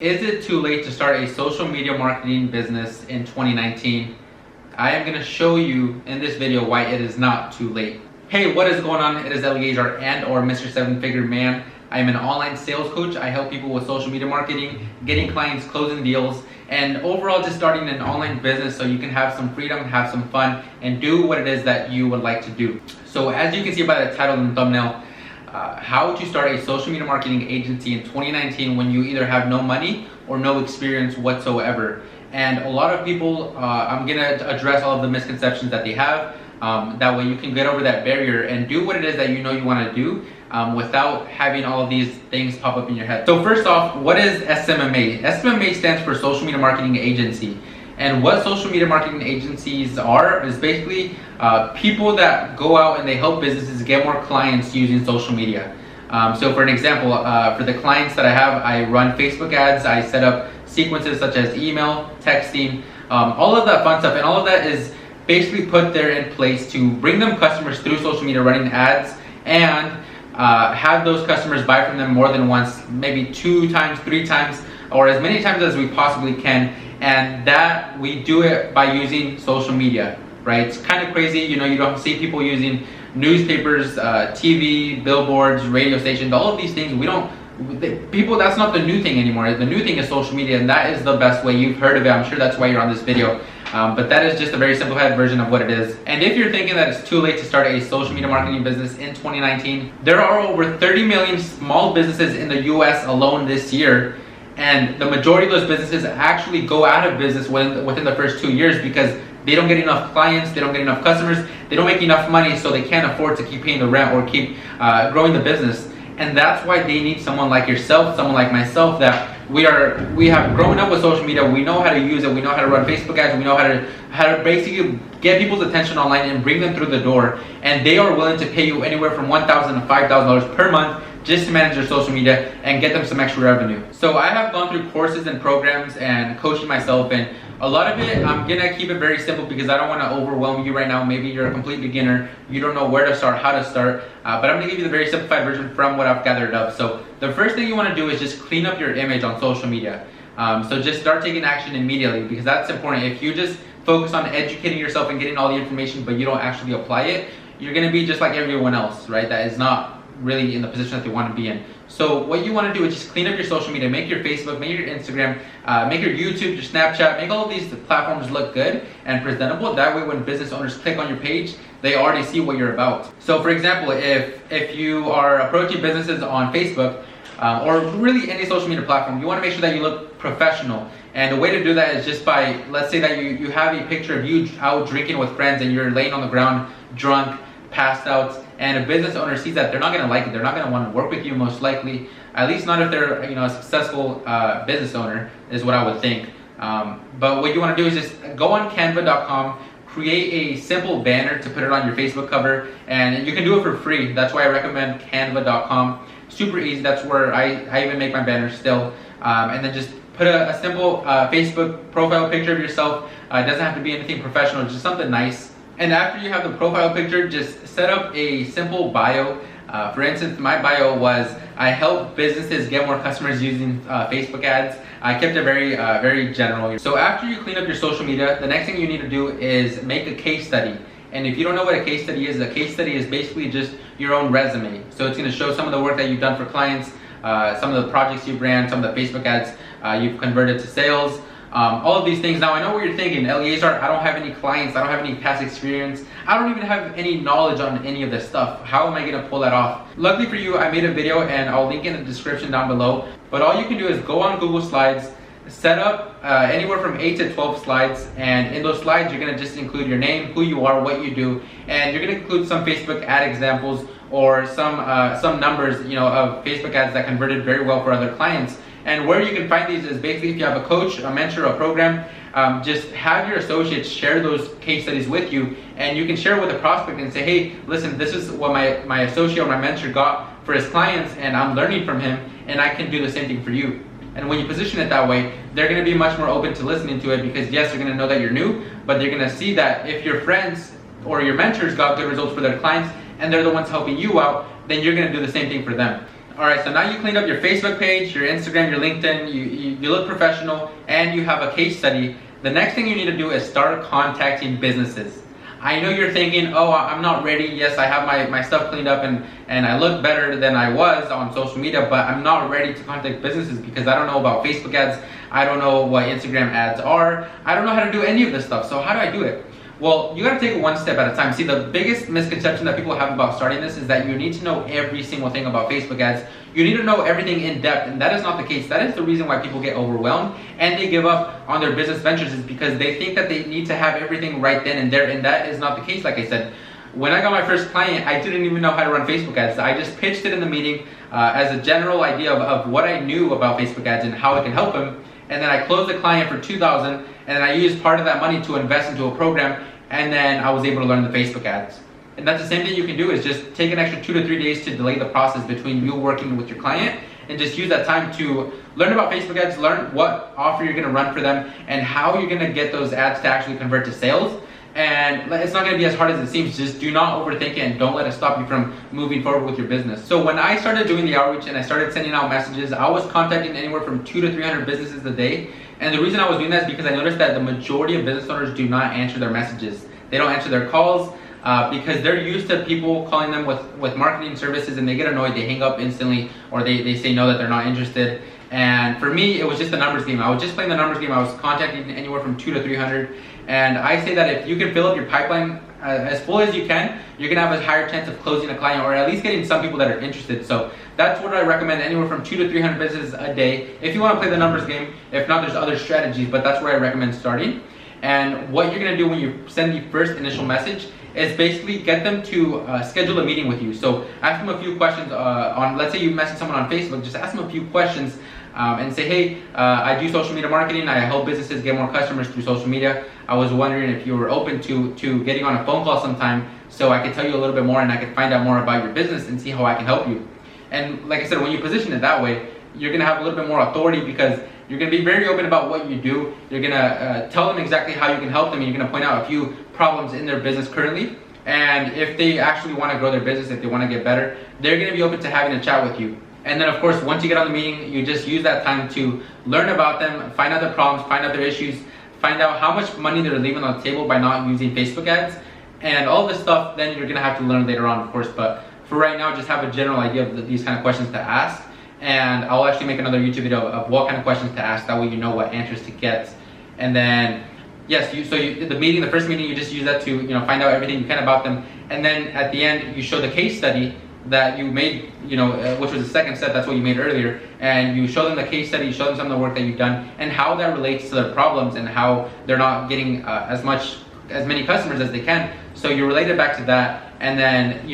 Is it too late to start a social media marketing business in 2019? I am going to show you in this video why it is not too late. Hey, what is going on? It is Eliezer and or Mr. Seven Figure Man. I am an online sales coach. I help people with social media marketing, getting clients, closing deals, and overall just starting an online business so you can have some freedom, have some fun, and do what it is that you would like to do. So as you can see by the title and thumbnail, how to start a social media marketing agency in 2019 when you either have no money or no experience whatsoever. And a lot of people, I'm gonna address all of the misconceptions that they have. That way you can get over that barrier and do what it is that you know you want to do without having all of these things pop up in your head. So first off, what is SMMA? SMMA stands for Social Media Marketing Agency. And what social media marketing agencies are is basically people that go out and they help businesses get more clients using social media. So for an example, for the clients that I have, I run Facebook ads, I set up sequences such as email, texting, all of that fun stuff, and all of that is basically put there in place to bring them customers through social media running ads and have those customers buy from them more than once, maybe 2 times, 3 times, or as many times as we possibly can. And that we do it by using social media, right? It's kind of crazy, you know, you don't see people using newspapers, TV, billboards, radio stations, all of these things. People, that's not the new thing anymore. The new thing is social media, and that is the best way. You've heard of it, I'm sure that's why you're on this video. But that is just a very simplified version of what it is. And if you're thinking that it's too late to start a social media marketing business in 2019, there are over 30 million small businesses in the US alone this year. And the majority of those businesses actually go out of business within the first 2 years because they don't get enough clients, they don't get enough customers, they don't make enough money, so they can't afford to keep paying the rent or keep growing the business. And that's why they need someone like yourself, someone like myself, that we have grown up with social media. We know how to use it. We know how to run Facebook ads. We know how to basically get people's attention online and bring them through the door. And they are willing to pay you anywhere from $1,000 to $5,000 per month just to manage their social media and get them some extra revenue. So I have gone through courses and programs and coaching myself, and a lot of it, I'm gonna keep it very simple because I don't wanna overwhelm you right now. Maybe you're a complete beginner, you don't know where to start, how to start, but I'm gonna give you the very simplified version from what I've gathered up. So the first thing you wanna do is just clean up your image on social media. So just start taking action immediately because that's important. If you just focus on educating yourself and getting all the information, but you don't actually apply it, you're gonna be just like everyone else, right? That is not really in the position that they want to be in. So what you want to do is just clean up your social media, make your Facebook, make your Instagram, make your YouTube, your Snapchat, make all of these platforms look good and presentable. That way when business owners click on your page, they already see what you're about. So for example, if you are approaching businesses on Facebook, or really any social media platform, you want to make sure that you look professional. And the way to do that is just by, let's say that you have a picture of you out drinking with friends and you're laying on the ground drunk, passed out, and a business owner sees that, they're not going to like it. They're not going to want to work with you most likely, at least not if they're a successful business owner, is what I would think. But what you want to do is just go on canva.com, create a simple banner to put it on your Facebook cover, and you can do it for free. That's why I recommend canva.com. Super easy. That's where I even make my banners still. And then just put a simple Facebook profile picture of yourself. It doesn't have to be anything professional, just something nice. And after you have the profile picture, just set up a simple bio. For instance, my bio was, I help businesses get more customers using Facebook ads. I kept it very general. So after you clean up your social media, the next thing you need to do is make a case study. And if you don't know what a case study is basically just your own resume. So it's going to show some of the work that you've done for clients, some of the projects you've ran, some of the Facebook ads you've converted to sales. All of these things. Now I know what you're thinking, Eliezer, I don't have any clients, I don't have any past experience, I don't even have any knowledge on any of this stuff. How am I going to pull that off? Luckily for you, I made a video and I'll link in the description down below. But all you can do is go on Google Slides, set up anywhere from 8 to 12 slides, and in those slides you're going to just include your name, who you are, what you do, and you're going to include some Facebook ad examples or some numbers of Facebook ads that converted very well for other clients. And where you can find these is basically if you have a coach, a mentor, a program, just have your associates share those case studies with you, and you can share with a prospect and say, hey, listen, this is what my associate or my mentor got for his clients, and I'm learning from him, and I can do the same thing for you. And when you position it that way, they're going to be much more open to listening to it because yes, they're going to know that you're new, but they're going to see that if your friends or your mentors got good results for their clients and they're the ones helping you out, then you're going to do the same thing for them. Alright, so now you cleaned up your Facebook page, your Instagram, your LinkedIn, you look professional, and you have a case study. The next thing you need to do is start contacting businesses. I know you're thinking, oh, I'm not ready. Yes, I have my stuff cleaned up and I look better than I was on social media, but I'm not ready to contact businesses because I don't know about Facebook ads. I don't know what Instagram ads are. I don't know how to do any of this stuff. So how do I do it? Well, you gotta take it one step at a time. See, the biggest misconception that people have about starting this is that you need to know every single thing about Facebook ads. You need to know everything in depth, and that is not the case. That is the reason why people get overwhelmed and they give up on their business ventures, is because they think that they need to have everything right then and there, and that is not the case. Like I said, when I got my first client, I didn't even know how to run Facebook ads. I just pitched it in the meeting as a general idea of what I knew about Facebook ads and how it can help them. And then I closed the client for $2,000, and then I used part of that money to invest into a program, and then I was able to learn the Facebook ads. And that's the same thing you can do, is just take an extra 2 to 3 days to delay the process between you working with your client, and just use that time to learn about Facebook ads, learn what offer you're gonna run for them, and how you're gonna get those ads to actually convert to sales. And it's not gonna be as hard as it seems. Just do not overthink it, and don't let it stop you from moving forward with your business. So when I started doing the outreach and I started sending out messages, I was contacting anywhere from 200 to 300 businesses a day. And the reason I was doing that is because I noticed that the majority of business owners do not answer their messages. They don't answer their calls because they're used to people calling them with marketing services, and they get annoyed, they hang up instantly, or they say no, that they're not interested. And for me, it was just a numbers game. I was just playing the numbers game. I was contacting anywhere from 200 to 300. And I say that if you can fill up your pipeline as full as you can, you're gonna have a higher chance of closing a client, or at least getting some people that are interested. So that's what I recommend, anywhere from 200 to 300 businesses a day. If you wanna play the numbers game, if not, there's other strategies, but that's where I recommend starting. And what you're gonna do when you send the first initial message is basically get them to schedule a meeting with you. So ask them a few questions let's say you message someone on Facebook, just ask them a few questions and say, hey, I do social media marketing. I help businesses get more customers through social media. I was wondering if you were open to getting on a phone call sometime so I could tell you a little bit more and I could find out more about your business and see how I can help you. And like I said, when you position it that way, you're gonna have a little bit more authority because you're gonna be very open about what you do. You're gonna tell them exactly how you can help them, and you're gonna point out a few problems in their business currently. And if they actually wanna grow their business, if they wanna get better, they're gonna be open to having a chat with you. And then of course, once you get on the meeting, you just use that time to learn about them, find out their problems, find out their issues, find out how much money they're leaving on the table by not using Facebook ads. And all this stuff, then you're gonna have to learn later on, of course. But for right now, just have a general idea of these kind of questions to ask. And I'll actually make another YouTube video of what kind of questions to ask. That way you know what answers to get. And then, yes, the first meeting, you just use that to find out everything you can about them. And then at the end, you show the case study that you made, which was the second step. That's what you made earlier. And you show them the case study, you show them some of the work that you've done, and how that relates to their problems and how they're not getting as many customers as they can. So you relate it back to that. And then,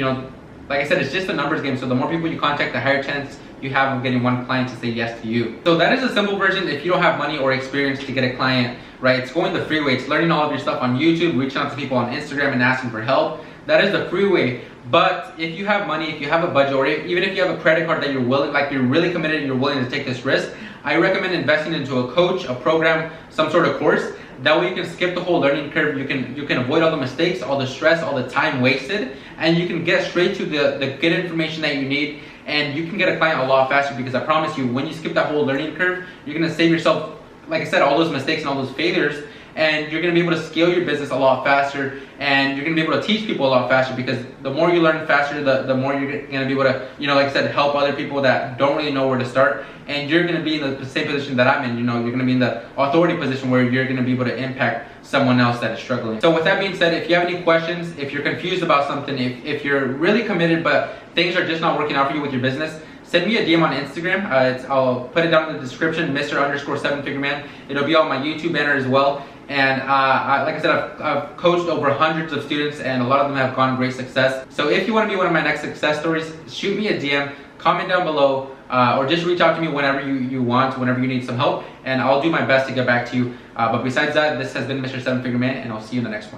like I said, it's just a numbers game. So the more people you contact, the higher chance you have of getting one client to say yes to you. So that is a simple version. If you don't have money or experience to get a client, right, it's going the free way. It's learning all of your stuff on YouTube, reaching out to people on Instagram and asking for help. That is the free way. But if you have money, if you have a budget, or even if you have a credit card that you're willing, like you're really committed and you're willing to take this risk, I recommend investing into a coach, a program, some sort of course. That way you can skip the whole learning curve. You can avoid all the mistakes, all the stress, all the time wasted, and you can get straight to the good information that you need. And you can get a client a lot faster, because I promise you, when you skip that whole learning curve, you're gonna save yourself, like I said, all those mistakes and all those failures, and you're gonna be able to scale your business a lot faster, and you're gonna be able to teach people a lot faster, because the more you learn faster, the more you're gonna be able to, like I said, help other people that don't really know where to start. And you're gonna be in the same position that I'm in. You're gonna be in the authority position where you're gonna be able to impact someone else that is struggling. So with that being said, if you have any questions, if you're confused about something, if you're really committed but things are just not working out for you with your business, send me a DM on Instagram. I'll put it down in the description, Mr._7figureman. It'll be on my YouTube banner as well. And like I said, I've coached over hundreds of students, and a lot of them have gone great success. So if you want to be one of my next success stories, shoot me a DM, comment down below, or just reach out to me whenever you want, whenever you need some help, and I'll do my best to get back to you. But besides that, this has been Mr. 7 Figure Man, and I'll see you in the next one.